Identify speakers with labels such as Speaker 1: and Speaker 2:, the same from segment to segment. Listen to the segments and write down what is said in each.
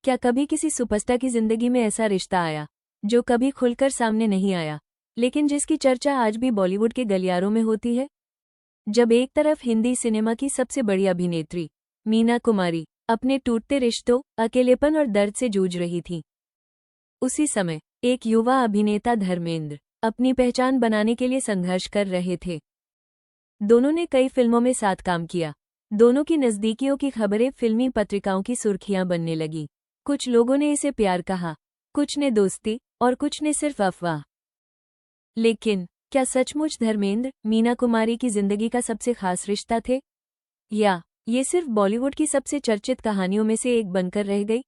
Speaker 1: क्या कभी किसी सुपरस्टार की जिंदगी में ऐसा रिश्ता आया जो कभी खुलकर सामने नहीं आया, लेकिन जिसकी चर्चा आज भी बॉलीवुड के गलियारों में होती है? जब एक तरफ हिंदी सिनेमा की सबसे बड़ी अभिनेत्री मीना कुमारी अपने टूटते रिश्तों, अकेलेपन और दर्द से जूझ रही थी, उसी समय एक युवा अभिनेता धर्मेंद्र अपनी पहचान बनाने के लिए संघर्ष कर रहे थे। दोनों ने कई फिल्मों में साथ काम किया। दोनों की नज़दीकियों की खबरें फिल्मी पत्रिकाओं की सुर्खियां बनने लगी। कुछ लोगों ने इसे प्यार कहा, कुछ ने दोस्ती और कुछ ने सिर्फ अफवाह। लेकिन क्या सचमुच धर्मेंद्र मीना कुमारी की जिंदगी का सबसे खास रिश्ता थे, या ये सिर्फ बॉलीवुड की सबसे चर्चित कहानियों में से एक बनकर रह गई?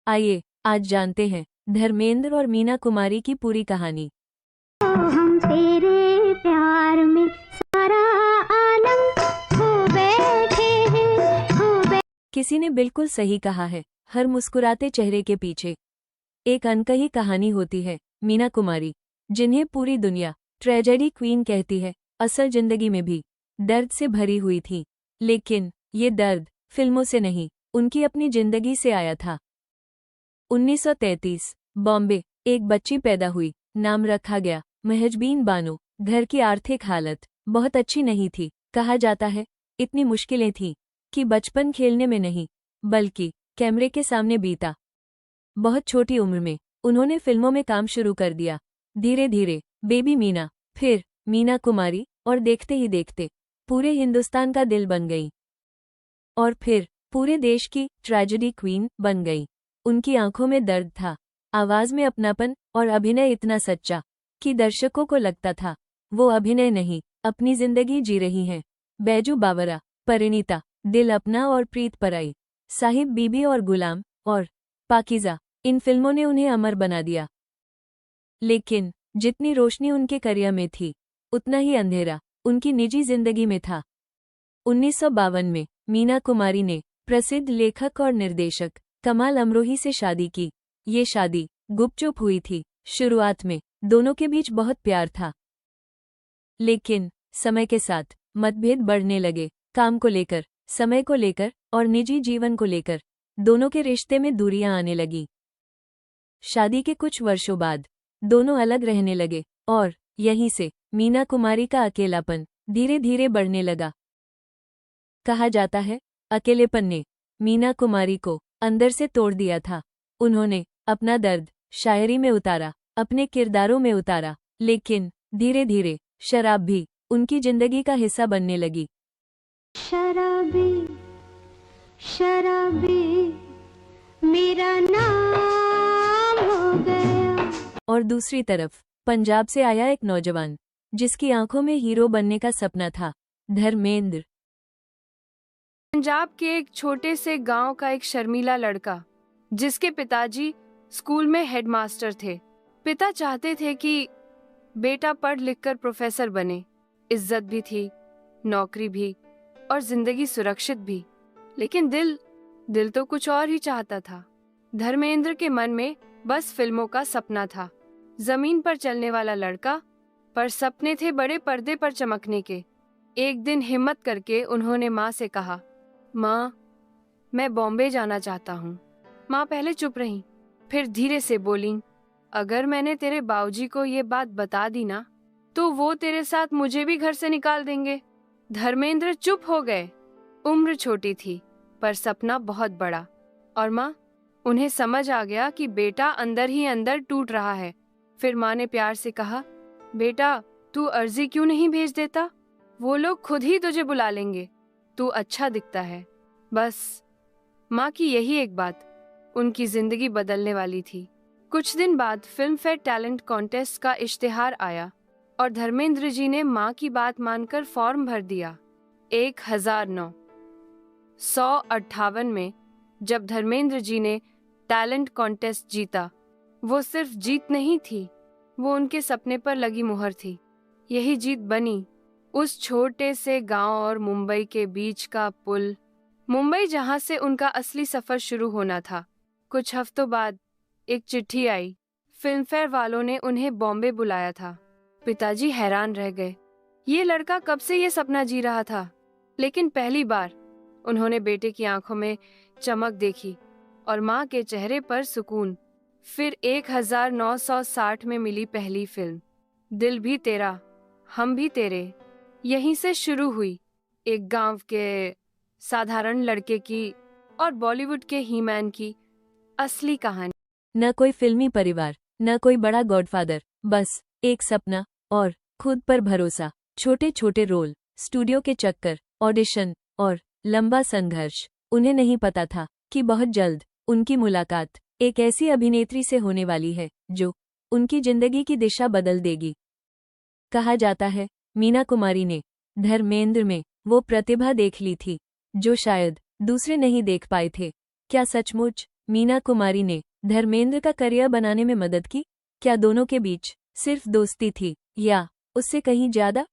Speaker 1: आइए आज जानते हैं धर्मेंद्र और मीना कुमारी की पूरी कहानी।
Speaker 2: हम तेरे प्यार में सारा आलम खो बैठे हैं,
Speaker 1: किसी ने बिल्कुल सही कहा है, हर मुस्कुराते चेहरे के पीछे एक अनकही कहानी होती है। मीना कुमारी, जिन्हें पूरी दुनिया ट्रेजेडी क्वीन कहती है, असल जिंदगी में भी दर्द से भरी हुई थी। लेकिन ये दर्द फिल्मों से नहीं, उनकी अपनी जिंदगी से आया था। 1933 बॉम्बे, एक बच्ची पैदा हुई, नाम रखा गया महजबीन बानो। घर की आर्थिक हालत बहुत अच्छी नहीं थी। कहा जाता है इतनी मुश्किलें थीं कि बचपन खेलने में नहीं बल्कि कैमरे के सामने बीता। बहुत छोटी उम्र में उन्होंने फिल्मों में काम शुरू कर दिया। धीरे धीरे बेबी मीना, फिर मीना कुमारी, और देखते ही देखते पूरे हिंदुस्तान का दिल बन गई, और फिर पूरे देश की ट्रेजेडी क्वीन बन गई। उनकी आंखों में दर्द था, आवाज में अपनापन, और अभिनय इतना सच्चा कि दर्शकों को लगता था वो अभिनय नहीं, अपनी जिंदगी जी रही हैं। बैजू बावरा, परिणीता, दिल अपना और प्रीत पराई, साहिब बीबी और गुलाम और पाकीज़ा, इन फिल्मों ने उन्हें अमर बना दिया। लेकिन जितनी रोशनी उनके करियर में थी, उतना ही अंधेरा उनकी निजी जिंदगी में था। 1952 में मीना कुमारी ने प्रसिद्ध लेखक और निर्देशक कमाल अमरोही से शादी की। ये शादी गुपचुप हुई थी। शुरुआत में दोनों के बीच बहुत प्यार था, लेकिन समय के साथ मतभेद बढ़ने लगे। काम को लेकर, समय को लेकर और निजी जीवन को लेकर दोनों के रिश्ते में दूरियां आने लगी। शादी के कुछ वर्षों बाद दोनों अलग रहने लगे, और यहीं से मीना कुमारी का अकेलापन धीरे धीरे बढ़ने लगा। कहा जाता है अकेलेपन ने मीना कुमारी को अंदर से तोड़ दिया था। उन्होंने अपना दर्द शायरी में उतारा, अपने किरदारों में उतारा, लेकिन धीरे धीरे शराब भी उनकी जिंदगी का हिस्सा बनने लगी।
Speaker 2: शराबी शराबी मेरा नाम हो गया।
Speaker 1: और दूसरी तरफ पंजाब से आया एक नौजवान जिसकी आंखों में हीरो बनने का सपना था, धर्मेंद्र।
Speaker 3: पंजाब के एक छोटे से गांव का एक शर्मीला लड़का, जिसके पिताजी स्कूल में हेडमास्टर थे। पिता चाहते थे कि बेटा पढ़ लिखकर प्रोफेसर बने। इज्जत भी थी, नौकरी भी, और जिंदगी सुरक्षित भी। लेकिन दिल तो कुछ और ही चाहता था। धर्मेंद्र के मन में बस फिल्मों का सपना था। जमीन पर चलने वाला लड़का, पर सपने थे बड़े पर्दे पर चमकने के। एक दिन हिम्मत करके उन्होंने माँ से कहा, माँ, मैं बॉम्बे जाना चाहता हूँ। माँ पहले चुप रहीं, फिर धीरे से बोलीं, अगर मैंने तेरे बाबूजी को ये बात बता दी ना, तो वो तेरे साथ मुझे भी घर से निकाल देंगे। धर्मेंद्र चुप हो गए। उम्र छोटी थी, पर सपना बहुत बड़ा। और माँ, उन्हें समझ आ गया कि बेटा अंदर ही अंदर टूट रहा है। फिर माँ ने प्यार से कहा, बेटा, तू अर्जी क्यों नहीं भेज देता? वो लोग खुद ही तुझे बुला लेंगे। तू अच्छा दिखता है। बस माँ की यही एक बात उनकी जिंदगी बदलने वाली थी। कुछ दिन बाद फिल्म फेयर टैलेंट कॉन्टेस्ट का इश्तिहार आया, और धर्मेंद्र जी ने माँ की बात मानकर फॉर्म भर दिया। 1958 में जब धर्मेंद्र जी ने टैलेंट कॉन्टेस्ट जीता, वो सिर्फ जीत नहीं थी, वो उनके सपने पर लगी मुहर थी। यही जीत बनी उस छोटे से गांव और मुंबई के बीच का पुल। मुंबई, जहां से उनका असली सफर शुरू होना था। कुछ हफ्तों बाद एक चिट्ठी आई। फिल्म फेयर वालों ने उन्हें बॉम्बे बुलाया था। पिताजी हैरान रह गए। ये लड़का कब से ये सपना जी रहा था, लेकिन पहली बार उन्होंने बेटे की आंखों में चमक देखी। और माँ के चेहरे पर सुकून। फिर 1960 में मिली पहली फिल्म, दिल भी तेरा हम भी तेरे। यहीं से शुरू हुई एक गांव के साधारण लड़के की और बॉलीवुड के हीमैन की असली कहानी।
Speaker 1: न कोई फिल्मी परिवार, न कोई बड़ा गॉडफादर, बस एक सपना और खुद पर भरोसा। छोटे छोटे रोल, स्टूडियो के चक्कर, ऑडिशन और लंबा संघर्ष। उन्हें नहीं पता था कि बहुत जल्द उनकी मुलाकात एक ऐसी अभिनेत्री से होने वाली है जो उनकी जिंदगी की दिशा बदल देगी। कहा जाता है मीना कुमारी ने धर्मेंद्र में वो प्रतिभा देख ली थी जो शायद दूसरे नहीं देख पाए थे। क्या सचमुच मीना कुमारी ने धर्मेंद्र का करियर बनाने में मदद की? क्या दोनों के बीच सिर्फ दोस्ती थी या उससे कहीं ज्यादा?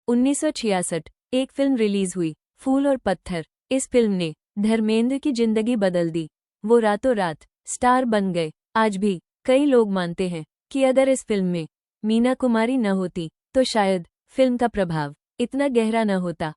Speaker 1: 1966 एक फिल्म रिलीज हुई, फूल और पत्थर। इस फिल्म ने धर्मेंद्र की जिंदगी बदल दी। वो रातों रात स्टार बन गए। आज भी कई लोग मानते हैं कि अगर इस फिल्म में मीना कुमारी न होती तो शायद फिल्म का प्रभाव इतना गहरा न होता।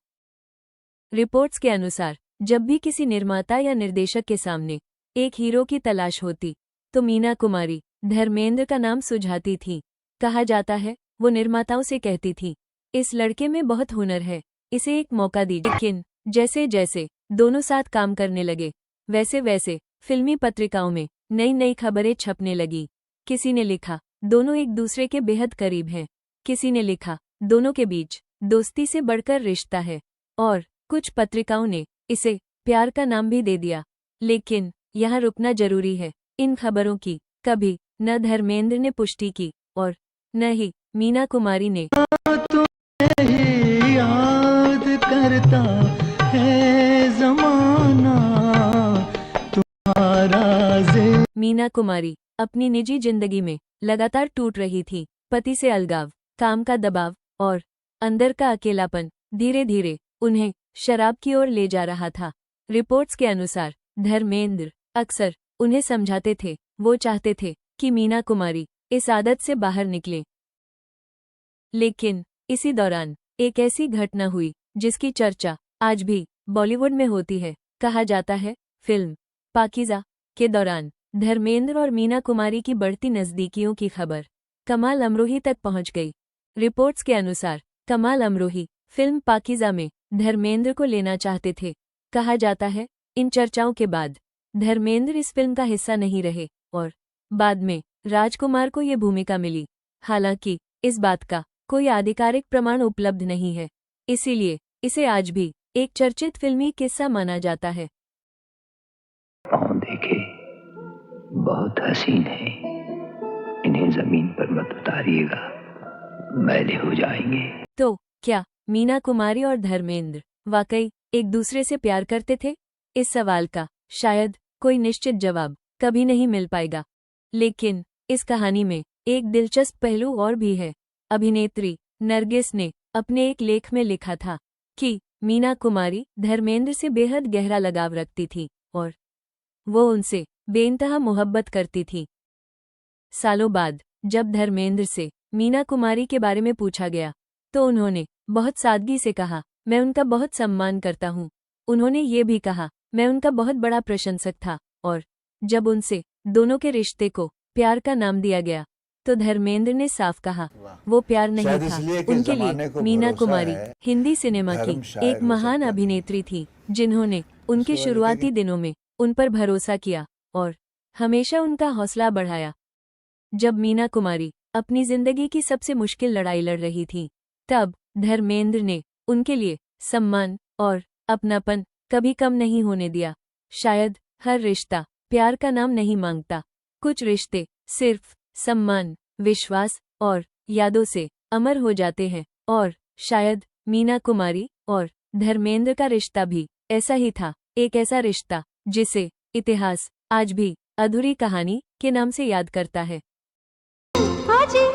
Speaker 1: रिपोर्ट्स के अनुसार जब भी किसी निर्माता या निर्देशक के सामने एक हीरो की तलाश होती तो मीना कुमारी धर्मेंद्र का नाम सुझाती थी। कहा जाता है वो निर्माताओं से कहती थी, इस लड़के में बहुत हुनर है, इसे एक मौका दीजिए। लेकिन जैसे जैसे दोनों साथ काम करने लगे वैसे वैसे फिल्मी पत्रिकाओं में नई नई खबरें छपने लगी। किसी ने लिखा दोनों एक दूसरे के बेहद करीब हैं, किसी ने लिखा दोनों के बीच दोस्ती से बढ़कर रिश्ता है, और कुछ पत्रिकाओं ने इसे प्यार का नाम भी दे दिया। लेकिन यहाँ रुकना जरूरी है। इन खबरों की कभी न धर्मेंद्र ने पुष्टि की और न ही मीना कुमारी ने।
Speaker 4: तुम्हें याद करता है ज़माना तुम्हारा।
Speaker 1: मीना कुमारी अपनी निजी जिंदगी में लगातार टूट रही थी। पति से अलगाव, काम का दबाव और अंदर का अकेलापन धीरे धीरे उन्हें शराब की ओर ले जा रहा था। रिपोर्ट्स के अनुसार धर्मेंद्र अक्सर उन्हें समझाते थे। वो चाहते थे कि मीना कुमारी इस आदत से बाहर निकले। लेकिन इसी दौरान एक ऐसी घटना हुई जिसकी चर्चा आज भी बॉलीवुड में होती है। कहा जाता है फिल्म पाकीज़ा के दौरान धर्मेंद्र और मीना कुमारी की बढ़ती नज़दीकियों की खबर कमाल अमरोही तक पहुंच गई। रिपोर्ट्स के अनुसार कमाल अमरोही फिल्म पाकीज़ा में धर्मेंद्र को लेना चाहते थे। कहा जाता है इन चर्चाओं के बाद धर्मेंद्र इस फिल्म का हिस्सा नहीं रहे और बाद में राजकुमार को ये भूमिका मिली। हालांकि इस बात का कोई आधिकारिक प्रमाण उपलब्ध नहीं है, इसीलिए इसे आज भी एक चर्चित फिल्मी किस्सा माना जाता है।
Speaker 5: पाँव देखे बहुत हसीन है, इन्हें जमीन पर मत उतारिएगा, मैले हो जाएंगे।
Speaker 1: तो क्या मीना कुमारी और धर्मेंद्र वाकई एक दूसरे से प्यार करते थे? इस सवाल का शायद कोई निश्चित जवाब कभी नहीं मिल पाएगा। लेकिन इस कहानी में एक दिलचस्प पहलू और भी है। अभिनेत्री नरगिस ने अपने एक लेख में लिखा था कि मीना कुमारी धर्मेंद्र से बेहद गहरा लगाव रखती थी और वो उनसे बेइंतहा मोहब्बत करती थी। सालों बाद जब धर्मेंद्र से मीना कुमारी के बारे में पूछा गया तो उन्होंने बहुत सादगी से कहा, मैं उनका बहुत सम्मान करता हूँ। उन्होंने ये भी कहा, मैं उनका बहुत बड़ा प्रशंसक था। और जब उनसे दोनों के रिश्ते को प्यार का नाम दिया गया तो धर्मेंद्र ने साफ कहा वो प्यार नहीं था। उनके लिए मीना कुमारी हिंदी सिनेमा की एक महान अभिनेत्री थी जिन्होंने उनके शुरुआती दिनों में उन पर भरोसा किया और हमेशा उनका हौसला बढ़ाया। जब मीना कुमारी अपनी जिंदगी की सबसे मुश्किल लड़ाई लड़ रही थी तब धर्मेंद्र ने उनके लिए सम्मान और अपनापन कभी कम नहीं होने दिया। शायद हर रिश्ता प्यार का नाम नहीं मांगता, कुछ रिश्ते सिर्फ सम्मान, विश्वास और यादों से अमर हो जाते हैं। और शायद मीना कुमारी और धर्मेंद्र का रिश्ता भी ऐसा ही था, एक ऐसा रिश्ता जिसे इतिहास आज भी अधूरी कहानी के नाम से याद करता है।
Speaker 2: अजीब